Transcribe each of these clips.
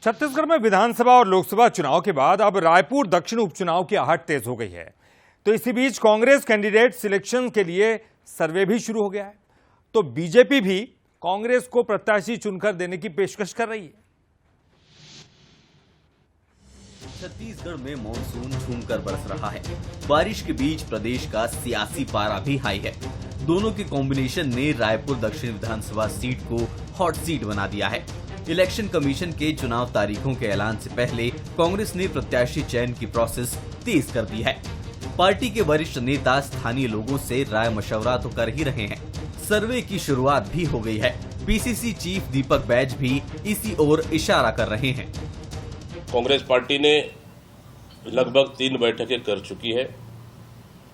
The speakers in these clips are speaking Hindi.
छत्तीसगढ़ में विधानसभा और लोकसभा चुनाव के बाद अब रायपुर दक्षिण उपचुनाव की आहट तेज हो गई है। तो इसी बीच कांग्रेस कैंडिडेट सिलेक्शन के लिए सर्वे भी शुरू हो गया है। तो बीजेपी भी कांग्रेस को प्रत्याशी चुनकर देने की पेशकश कर रही है। छत्तीसगढ़ में मानसून झूमकर बरस रहा है। बारिश के बीच प्रदेश का सियासी पारा भी हाई है। दोनों के कॉम्बिनेशन ने रायपुर दक्षिण विधानसभा सीट को हॉट सीट बना दिया है। इलेक्शन कमीशन के चुनाव तारीखों के ऐलान से पहले कांग्रेस ने प्रत्याशी चयन की प्रोसेस तेज कर दी है। पार्टी के वरिष्ठ नेता स्थानीय लोगों से राय मशवरा तो कर ही रहे हैं। सर्वे की शुरुआत भी हो गई है। पीसीसी चीफ दीपक बैज भी इसी ओर इशारा कर रहे हैं। कांग्रेस पार्टी ने लगभग 3 बैठकें कर चुकी है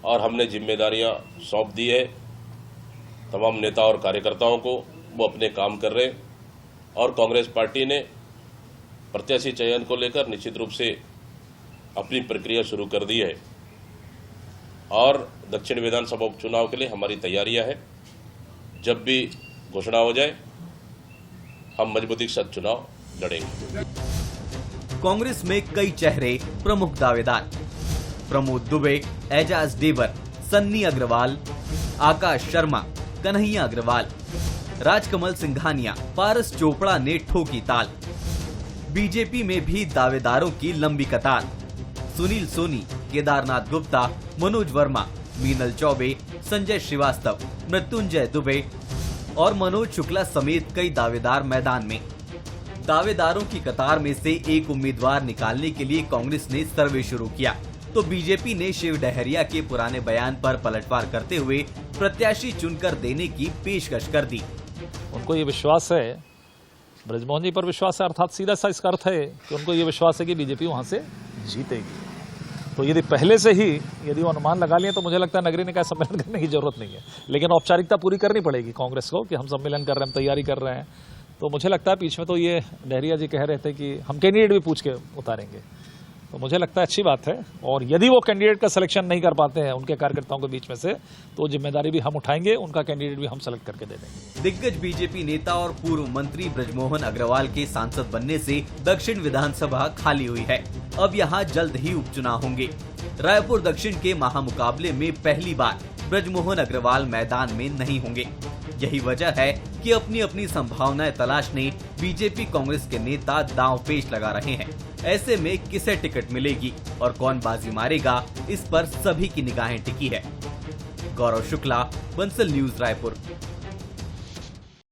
और हमने जिम्मेदारियां सौंप दी है तमाम नेता और कार्यकर्ताओं को। वो अपने काम कर रहे हैं और कांग्रेस पार्टी ने प्रत्याशी चयन को लेकर निश्चित रूप से अपनी प्रक्रिया शुरू कर दी है और दक्षिण विधानसभा उपचुनाव के लिए हमारी तैयारियां हैं। जब भी घोषणा हो जाए हम मजबूती के साथ चुनाव लड़ेंगे। कांग्रेस में कई चेहरे प्रमुख दावेदार: प्रमोद दुबे, एजाज देवर, सन्नी अग्रवाल, आकाश शर्मा, कन्हैया अग्रवाल, राजकमल सिंघानिया, पारस चोपड़ा ने ठोकी ताल। बीजेपी में भी दावेदारों की लंबी कतार: सुनील सोनी, केदारनाथ गुप्ता, मनोज वर्मा, मीनल चौबे, संजय श्रीवास्तव, मृत्युंजय दुबे और मनोज शुक्ला समेत कई दावेदार मैदान में। दावेदारों की कतार में से एक उम्मीदवार निकालने के लिए कांग्रेस ने सर्वे शुरू किया, तो बीजेपी ने शिव डहरिया के पुराने बयान पर पलटवार करते हुए प्रत्याशी चुनकर देने की पेशकश कर दी। उनको ये विश्वास है, ब्रजमोहन जी पर विश्वास है, अर्थात सीधा सा इसका अर्थ है कि उनको ये विश्वास है कि बीजेपी वहां से जीतेगी। तो यदि पहले से ही यदि वो अनुमान लगा लिए तो मुझे लगता है नगरीय निकाय सम्मेलन करने की जरूरत नहीं है, लेकिन औपचारिकता पूरी करनी पड़ेगी कांग्रेस को कि हम सम्मेलन कर रहे हैं, हम तैयारी कर रहे हैं। तो मुझे लगता है बीच में तो ये डहरिया जी कह रहे थे कि हम कैंडिडेट भी पूछ के उतारेंगे, तो मुझे लगता है अच्छी बात है। और यदि वो कैंडिडेट का सिलेक्शन नहीं कर पाते हैं उनके कार्यकर्ताओं के बीच में से, तो जिम्मेदारी भी हम उठाएंगे, उनका कैंडिडेट भी हम सेलेक्ट करके दे देंगे। दिग्गज बीजेपी नेता और पूर्व मंत्री ब्रजमोहन अग्रवाल के सांसद बनने से दक्षिण विधानसभा खाली हुई है। अब यहाँ जल्द ही उपचुनाव होंगे। रायपुर दक्षिण के महामुकाबले में पहली बार ब्रजमोहन अग्रवाल मैदान में नहीं होंगे। यही वजह है कि अपनी अपनी संभावनाएं तलाशने बीजेपी कांग्रेस के नेता दांव पेच लगा रहे हैं। ऐसे में किसे टिकट मिलेगी और कौन बाजी मारेगा, इस पर सभी की निगाहें टिकी है। गौरव शुक्ला, बंसल न्यूज, रायपुर।